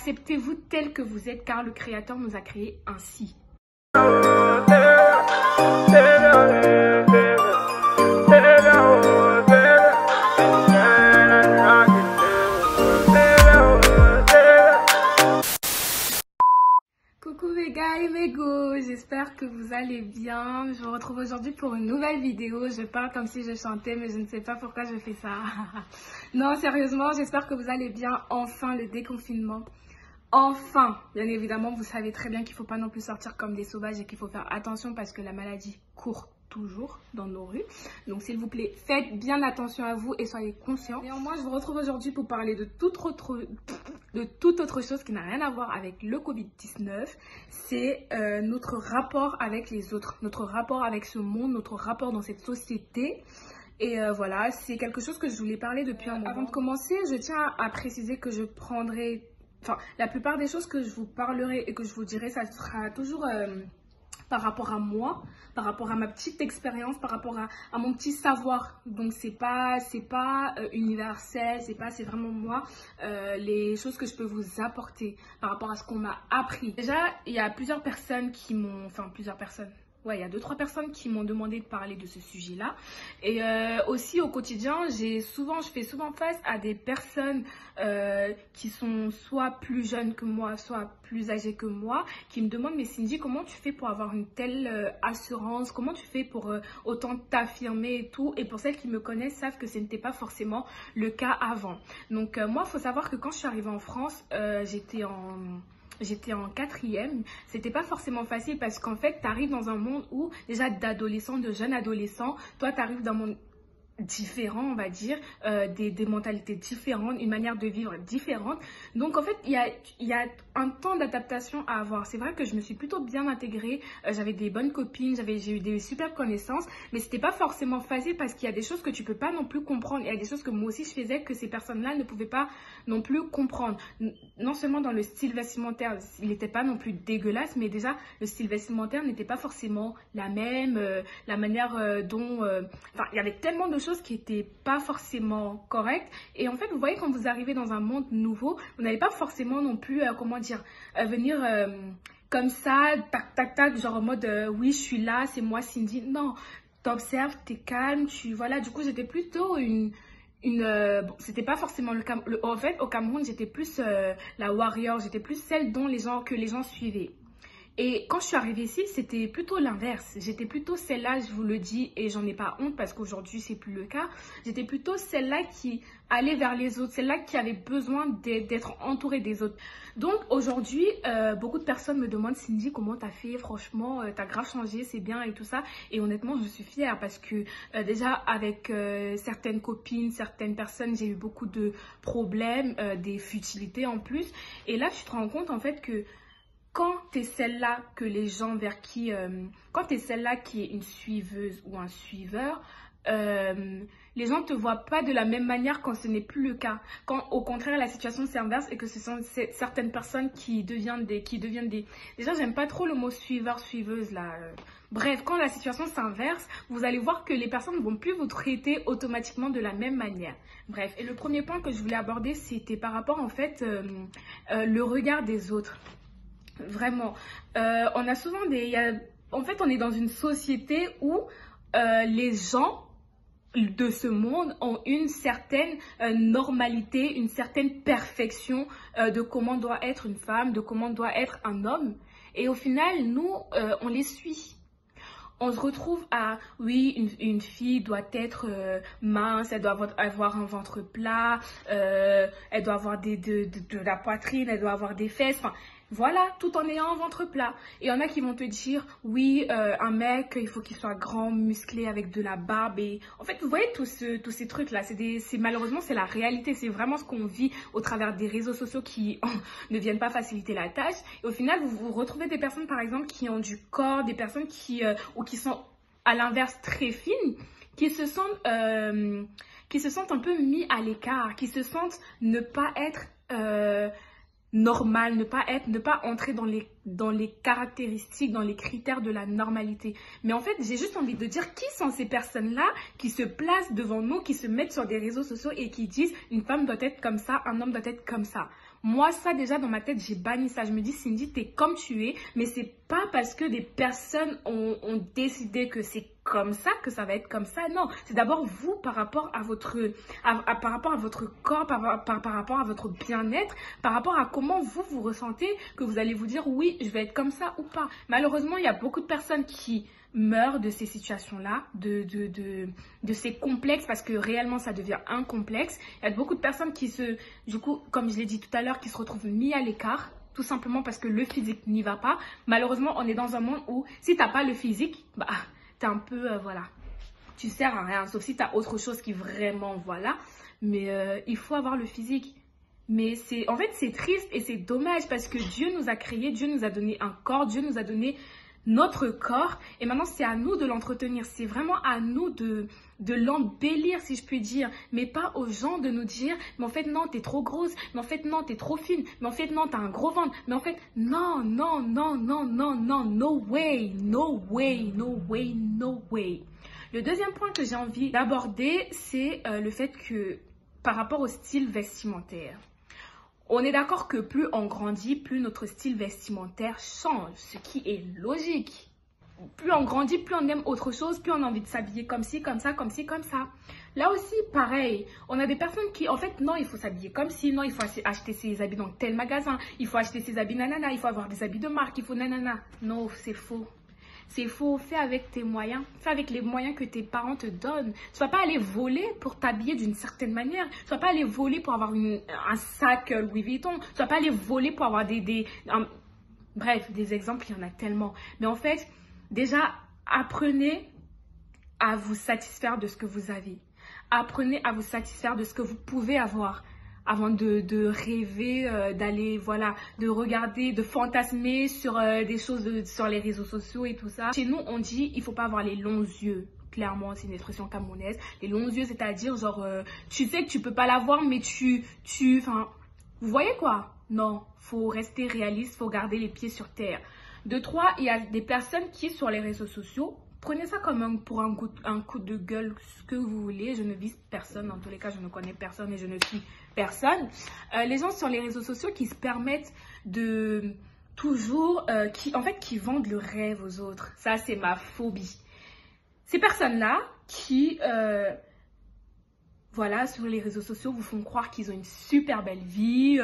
acceptez-vous tel que vous êtes car le Créateur nous a créés ainsi. Coucou mes gars et mes go, j'espère que vous allez bien. Je vous retrouve aujourd'hui pour une nouvelle vidéo. Je parle comme si je chantais mais je ne sais pas pourquoi je fais ça. Non, sérieusement, j'espère que vous allez bien. Enfin, le déconfinement. Enfin, bien évidemment, vous savez très bien qu'il ne faut pas non plus sortir comme des sauvages et qu'il faut faire attention parce que la maladie court toujours dans nos rues. Donc s'il vous plaît, faites bien attention à vous et soyez conscients. Néanmoins, je vous retrouve aujourd'hui pour parler de toute autre chose qui n'a rien à voir avec le Covid-19. C'est notre rapport avec les autres, notre rapport avec ce monde, notre rapport dans cette société. Et voilà, c'est quelque chose que je voulais parler depuis un moment. Avant de commencer, je tiens à préciser que je prendrai... Enfin, la plupart des choses que je vous parlerai et que je vous dirai, ça sera toujours par rapport à moi, par rapport à ma petite expérience, par rapport à mon petit savoir. Donc, c'est pas universel, c'est vraiment moi, les choses que je peux vous apporter par rapport à ce qu'on m'a appris. Déjà, il y a plusieurs personnes qui m'ont... Enfin, plusieurs personnes... Ouais, il y a 2-3 personnes qui m'ont demandé de parler de ce sujet-là. Et aussi au quotidien, je fais souvent face à des personnes qui sont soit plus jeunes que moi, soit plus âgées que moi, qui me demandent, mais Cindy, comment tu fais pour avoir une telle assurance? Comment tu fais pour autant t'affirmer et tout? Et pour celles qui me connaissent, savent que ce n'était pas forcément le cas avant. Donc moi, il faut savoir que quand je suis arrivée en France, j'étais en 4e, c'était pas forcément facile parce qu'en fait, tu arrives dans un monde où, déjà d'adolescents, de jeunes adolescents, toi, tu arrives dans un monde différent, on va dire, des mentalités différentes, une manière de vivre différente. Donc, en fait, il y a un temps d'adaptation à avoir. C'est vrai que je me suis plutôt bien intégrée, j'avais des bonnes copines, j'ai eu des superbes connaissances, mais c'était pas forcément facile parce qu'il y a des choses que tu peux pas non plus comprendre. Il y a des choses que moi aussi je faisais que ces personnes-là ne pouvaient pas non plus comprendre. Non seulement dans le style vestimentaire, il n'était pas non plus dégueulasse, mais déjà, le style vestimentaire n'était pas forcément la même, la manière dont... Enfin, il y avait tellement de choses qui n'étaient pas forcément correctes. Et en fait, vous voyez, quand vous arrivez dans un monde nouveau, vous n'allez pas forcément non plus, comment dire, venir comme ça, tac, tac, tac, genre en mode, oui, je suis là, c'est moi, Cindy. Non, t'observes, t'es calme, voilà. Du coup, j'étais plutôt bon, c'était pas forcément le cas. En fait, au Cameroun, j'étais plus la warrior, j'étais plus celle que les gens suivaient. Et quand je suis arrivée ici, c'était plutôt l'inverse. J'étais plutôt celle-là, je vous le dis, et j'en ai pas honte parce qu'aujourd'hui, c'est plus le cas. J'étais plutôt celle-là qui allait vers les autres, celle-là qui avait besoin d'être entourée des autres. Donc aujourd'hui, beaucoup de personnes me demandent, Cindy, comment t'as fait? Franchement, t'as grave changé, c'est bien et tout ça. Et honnêtement, je suis fière parce que déjà, avec certaines copines, certaines personnes, j'ai eu beaucoup de problèmes, des futilités en plus. Et là, tu te rends compte en fait que quand tu es celle-là que les gens quand tu es celle-là qui est une suiveuse ou un suiveur, les gens ne te voient pas de la même manière quand ce n'est plus le cas. Quand au contraire la situation s'inverse et que ce sont certaines personnes qui deviennent des... Déjà, j'aime pas trop le mot suiveur, suiveuse là. Bref, quand la situation s'inverse, vous allez voir que les personnes ne vont plus vous traiter automatiquement de la même manière. Bref, et le premier point que je voulais aborder, c'était par rapport en fait le regard des autres. Vraiment, on a souvent en fait, on est dans une société où les gens de ce monde ont une certaine normalité, une certaine perfection de comment doit être une femme, de comment doit être un homme. Et au final, nous, on les suit. On se retrouve à, oui, une fille doit être mince, elle doit avoir un ventre plat, elle doit avoir de la poitrine, elle doit avoir des fesses, enfin, voilà, tout en ayant un ventre plat. Et il y en a qui vont te dire, oui, un mec, il faut qu'il soit grand, musclé, avec de la barbe. Et en fait, vous voyez tous ces trucs-là, malheureusement, c'est la réalité. C'est vraiment ce qu'on vit au travers des réseaux sociaux qui ne viennent pas faciliter la tâche. Et au final, vous retrouvez des personnes, par exemple, qui ont du corps, des personnes qui sont, à l'inverse, très fines, qui se sentent un peu mis à l'écart, qui se sentent ne pas être... normal, ne pas entrer dans les caractéristiques, dans les critères de la normalité. Mais en fait, j'ai juste envie de dire qui sont ces personnes-là qui se placent devant nous, qui se mettent sur des réseaux sociaux et qui disent une femme doit être comme ça, un homme doit être comme ça. Moi, ça déjà dans ma tête, j'ai banni ça. Je me dis, Cindy, t'es comme tu es, mais c'est pas parce que des personnes ont décidé que c'est comme ça que ça va être comme ça. Non, c'est d'abord vous par rapport à votre, par rapport à votre corps, par rapport à votre bien-être, par rapport à comment vous vous ressentez, que vous allez vous dire oui, je vais être comme ça ou pas. Malheureusement, il y a beaucoup de personnes qui meurent de ces situations-là, de ces complexes, parce que réellement ça devient un complexe. Il y a beaucoup de personnes qui du coup, comme je l'ai dit tout à l'heure, qui se retrouvent mis à l'écart, tout simplement parce que le physique n'y va pas. Malheureusement, on est dans un monde où si t'as pas le physique, bah t'es un peu, voilà, tu sers à rien, sauf si t'as autre chose qui vraiment, voilà. Mais il faut avoir le physique. Mais en fait, c'est triste et c'est dommage parce que Dieu nous a créés, Dieu nous a donné un corps, Dieu nous a donné notre corps. Et maintenant, c'est à nous de l'entretenir. C'est vraiment à nous de l'embellir, si je puis dire. Mais pas aux gens de nous dire, mais en fait, non, t'es trop grosse. Mais en fait, non, t'es trop fine. Mais en fait, non, t'as un gros ventre. Mais en fait, non, non, non, non, non, non, no way, no way, no way, no way. Le deuxième point que j'ai envie d'aborder, c'est le fait que par rapport au style vestimentaire, on est d'accord que plus on grandit, plus notre style vestimentaire change, ce qui est logique. Plus on grandit, plus on aime autre chose, plus on a envie de s'habiller comme ci, comme ça, comme ci, comme ça. Là aussi, pareil, on a des personnes qui, en fait, non, il faut s'habiller comme ci, non, il faut acheter ses habits dans tel magasin, il faut acheter ses habits nanana, il faut avoir des habits de marque, il faut nanana. Non, c'est faux. C'est faux, fais avec tes moyens, fais avec les moyens que tes parents te donnent. Tu ne vas pas aller voler pour t'habiller d'une certaine manière. Tu ne vas pas aller voler pour avoir un sac Louis Vuitton. Tu ne vas pas aller voler pour avoir bref, des exemples, il y en a tellement. Mais en fait, déjà, apprenez à vous satisfaire de ce que vous avez. Apprenez à vous satisfaire de ce que vous pouvez avoir. Avant de rêver, d'aller, voilà, de regarder, de fantasmer sur des choses sur les réseaux sociaux et tout ça. Chez nous, on dit, il faut pas avoir les longs yeux. Clairement, c'est une expression camerounaise. Les longs yeux, c'est-à-dire, genre, tu sais que tu peux pas l'avoir, mais enfin, vous voyez quoi? Non, faut rester réaliste, faut garder les pieds sur terre. De trois, il y a des personnes qui, sur les réseaux sociaux, prenez ça comme pour un coup de gueule, ce que vous voulez. Je ne vise personne. Dans tous les cas, je ne connais personne et je ne suis personne. Les gens sur les réseaux sociaux qui se permettent de toujours... qui vendent le rêve aux autres. Ça, c'est ma phobie. Ces personnes-là qui... voilà, sur les réseaux sociaux, vous font croire qu'ils ont une super belle vie,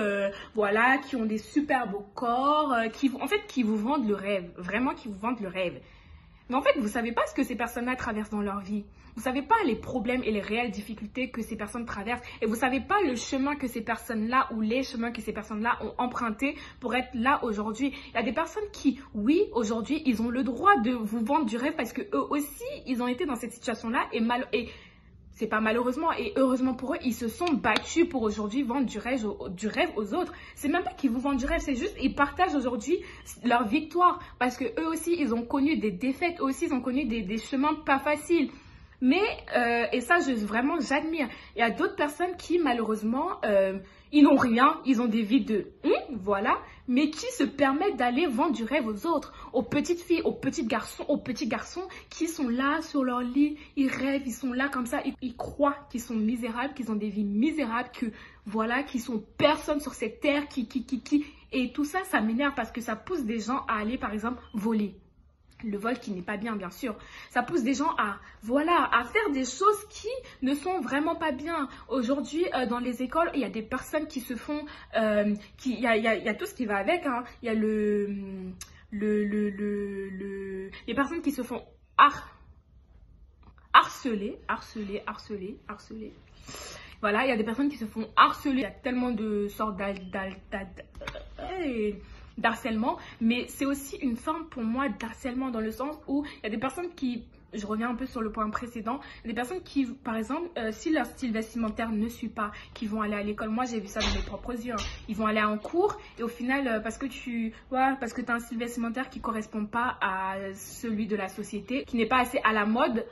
voilà, qui ont des super beaux corps, qui vous vendent le rêve. Vraiment, qui vous vendent le rêve. Mais en fait, vous ne savez pas ce que ces personnes-là traversent dans leur vie. Vous ne savez pas les problèmes et les réelles difficultés que ces personnes traversent. Et vous ne savez pas le chemin que ces personnes-là ou les chemins que ces personnes-là ont empruntés pour être là aujourd'hui. Il y a des personnes qui, oui, aujourd'hui, ils ont le droit de vous vendre du rêve parce que eux aussi, ils ont été dans cette situation-là et c'est pas malheureusement et heureusement pour eux, ils se sont battus pour aujourd'hui vendre du rêve aux autres. C'est même pas qu'ils vous vendent du rêve, c'est juste ils partagent aujourd'hui leur victoire parce que eux aussi, ils ont connu des défaites, eux aussi, ils ont connu des chemins pas faciles. Mais, et ça, vraiment, j'admire. Il y a d'autres personnes qui, malheureusement, ils n'ont rien, ils ont des vies de voilà, mais qui se permettent d'aller vendre du rêve aux autres, aux petites filles, aux petits garçons qui sont là sur leur lit, ils rêvent, ils sont là comme ça, ils croient qu'ils sont misérables, qu'ils ont des vies misérables, que voilà, qu'ils sont personne sur cette terre, et tout ça, ça m'énerve parce que ça pousse des gens à aller, par exemple, voler. Le vol qui n'est pas bien, bien sûr. Ça pousse des gens à faire des choses qui ne sont vraiment pas bien. Aujourd'hui, dans les écoles, il y a des personnes qui se font... il y a tout ce qui va avec. Hein. Il y a les personnes qui se font harceler. Voilà, il y a des personnes qui se font harceler. Il y a tellement de sortes d'harcèlement, mais c'est aussi une forme pour moi d'harcèlement dans le sens où il y a des personnes qui, je reviens un peu sur le point précédent, il y a des personnes qui, par exemple, si leur style vestimentaire ne suit pas, qui vont aller à l'école, moi j'ai vu ça dans mes propres yeux, hein. Ils vont aller en cours et au final, parce que tu as un style vestimentaire qui ne correspond pas à celui de la société, qui n'est pas assez à la mode,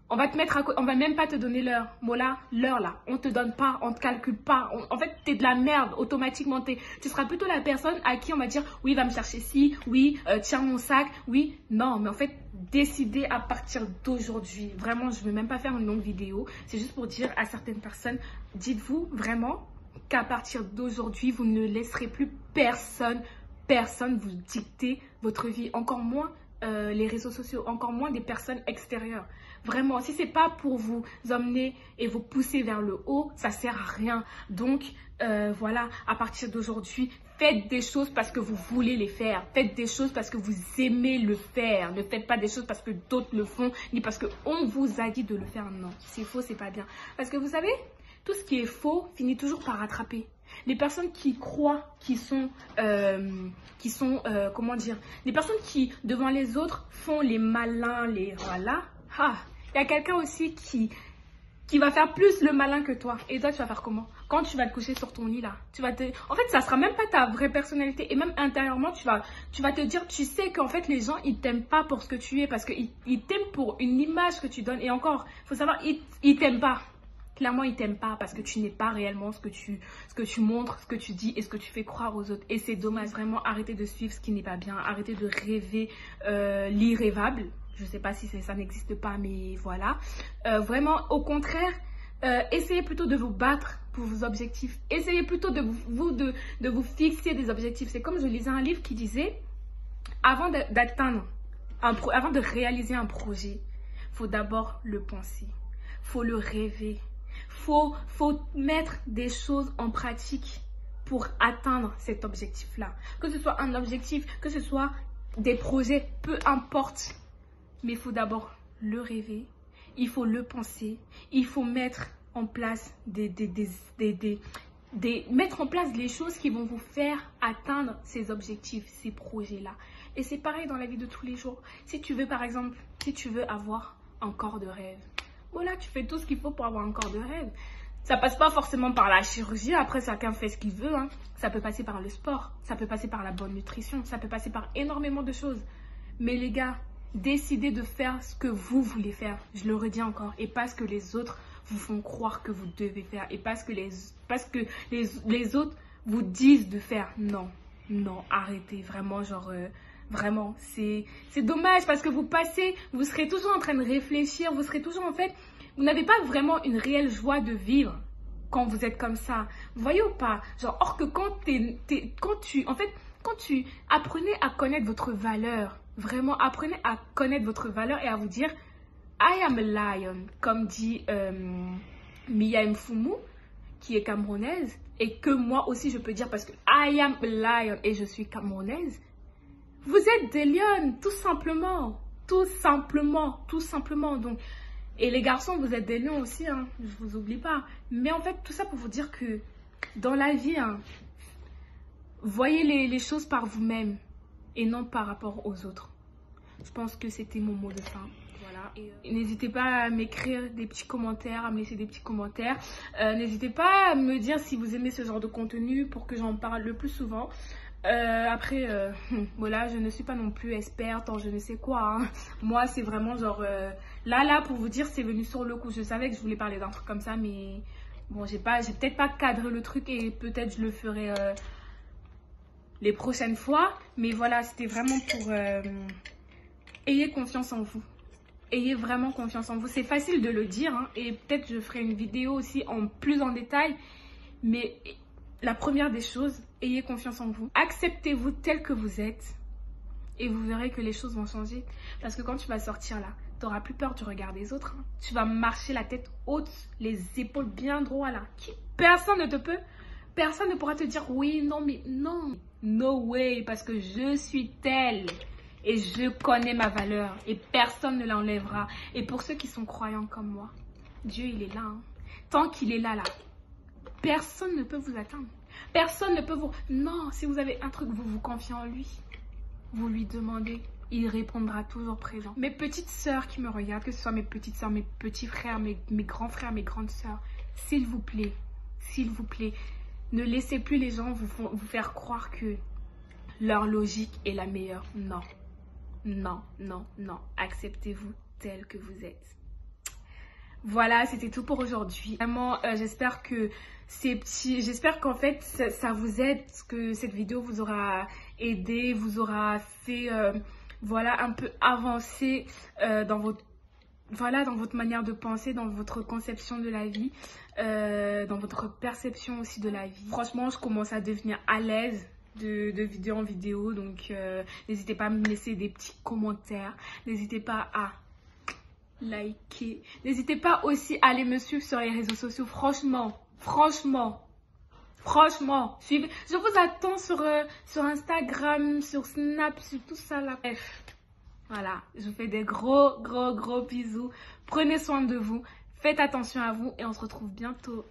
on va même pas te donner l'heure. Voilà, l'heure là, on te donne pas, on te calcule pas. En fait, t'es de la merde automatiquement. Tu seras plutôt la personne à qui on va dire oui, va me chercher ci, oui, tiens mon sac, oui. Non, mais en fait, décidez à partir d'aujourd'hui. Vraiment, je ne vais même pas faire une longue vidéo. C'est juste pour dire à certaines personnes, dites-vous vraiment qu'à partir d'aujourd'hui, vous ne laisserez plus personne vous dicter votre vie, encore moins les réseaux sociaux, encore moins des personnes extérieures. Vraiment, si c'est pas pour vous emmener et vous pousser vers le haut, ça sert à rien. Donc, voilà, à partir d'aujourd'hui, faites des choses parce que vous voulez les faire. Faites des choses parce que vous aimez le faire. Ne faites pas des choses parce que d'autres le font, ni parce qu'on vous a dit de le faire. Non, c'est faux, c'est pas bien. Parce que vous savez, tout ce qui est faux finit toujours par rattraper. Les personnes qui croient, comment dire, les personnes qui, devant les autres, font les malins, les voilà. Il y a quelqu'un aussi qui va faire plus le malin que toi. Et toi, tu vas faire comment? Quand tu vas te coucher sur ton lit, là, en fait, ça sera même pas ta vraie personnalité. Et même intérieurement, tu vas te dire, tu sais qu'en fait, les gens, ils t'aiment pas pour ce que tu es. Parce qu'ils t'aiment pour une image que tu donnes. Et encore, il faut savoir, ils t'aiment pas. Clairement, ils t'aiment pas parce que tu n'es pas réellement ce que tu montres, ce que tu dis et ce que tu fais croire aux autres. Et c'est dommage, vraiment, arrêtez de suivre ce qui n'est pas bien. Arrêtez de rêver l'irrévable. Je ne sais pas si ça n'existe pas, mais voilà. Vraiment, au contraire, essayez plutôt de vous battre pour vos objectifs. Essayez plutôt de vous fixer des objectifs. C'est comme je lisais un livre qui disait, avant de réaliser un projet, il faut d'abord le penser. Il faut le rêver. Faut mettre des choses en pratique pour atteindre cet objectif-là. Que ce soit un objectif, que ce soit des projets, peu importe. Mais il faut d'abord le rêver, il faut le penser, il faut mettre en place mettre en place les choses qui vont vous faire atteindre ces objectifs, ces projets-là. Et c'est pareil dans la vie de tous les jours. Si tu veux, par exemple, si tu veux avoir un corps de rêve, voilà, tu fais tout ce qu'il faut pour avoir un corps de rêve. Ça passe pas forcément par la chirurgie, après chacun fait ce qu'il veut. Hein. Ça peut passer par le sport, ça peut passer par la bonne nutrition, ça peut passer par énormément de choses. Mais les gars, décidez de faire ce que vous voulez faire, je le redis encore, et pas ce que les autres vous font croire que vous devez faire, et pas ce que les autres vous disent de faire. Non, non, arrêtez, vraiment, vraiment, c'est dommage parce que vous serez toujours en train de réfléchir, vous serez toujours en fait, vous n'avez pas vraiment une réelle joie de vivre quand vous êtes comme ça. Vous voyez ou pas? Genre, or que quand tu apprenez à connaître votre valeur, vraiment apprenez à connaître votre valeur et à vous dire I am a lion, comme dit Mia Mfumu, qui est camerounaise, et que moi aussi je peux dire parce que I am a lion et je suis camerounaise. Vous êtes des lionnes, tout simplement. Tout simplement, tout simplement. Donc, et les garçons, vous êtes des lions aussi, hein, je vous oublie pas. Mais en fait, tout ça pour vous dire que dans la vie, hein, voyez les choses par vous-même et non par rapport aux autres. Je pense que c'était mon mot de fin. Voilà. N'hésitez pas à m'écrire des petits commentaires, à me laisser des petits commentaires. N'hésitez pas à me dire si vous aimez ce genre de contenu pour que j'en parle le plus souvent. Après, voilà, je ne suis pas non plus experte en je ne sais quoi. Hein. Moi, c'est vraiment genre... là, pour vous dire, c'est venu sur le coup. Je savais que je voulais parler d'un truc comme ça, mais... Bon, j'ai peut-être pas cadré le truc et peut-être je le ferai les prochaines fois. Mais voilà, c'était vraiment pour... ayez confiance en vous. Ayez vraiment confiance en vous. C'est facile de le dire, hein, et peut-être je ferai une vidéo aussi plus en détail. Mais... la première des choses, ayez confiance en vous. Acceptez-vous tel que vous êtes et vous verrez que les choses vont changer. Parce que quand tu vas sortir là, tu n'auras plus peur du regard des autres. Hein. Tu vas marcher la tête haute, les épaules bien droits là. Personne ne pourra te dire oui, non, mais non. No way, parce que je suis telle et je connais ma valeur et personne ne l'enlèvera. Et pour ceux qui sont croyants comme moi, Dieu il est là. Hein. Tant qu'il est là, personne ne peut vous atteindre. Personne ne peut vous... Non, si vous avez un truc, vous vous confiez en lui. Vous lui demandez. Il répondra toujours présent. Mes petites sœurs qui me regardent, que ce soit mes petites sœurs, mes petits frères, mes grands frères, mes grandes sœurs, s'il vous plaît, ne laissez plus les gens vous faire croire que leur logique est la meilleure. Non, non, non, non. Acceptez-vous tel que vous êtes. Voilà, c'était tout pour aujourd'hui. Vraiment, j'espère que j'espère qu'en fait, ça vous aide, que cette vidéo vous aura aidé, vous aura fait, voilà, un peu avancer dans voilà, dans votre manière de penser, dans votre conception de la vie, dans votre perception aussi de la vie. Franchement, je commence à devenir à l'aise de vidéo en vidéo, donc n'hésitez pas à me laisser des petits commentaires, n'hésitez pas à liker, n'hésitez pas aussi à aller me suivre sur les réseaux sociaux. Franchement, suivez. Je vous attends sur Instagram, sur Snap, sur tout ça là. Bref, voilà, je vous fais des gros bisous. Prenez soin de vous, faites attention à vous et on se retrouve bientôt.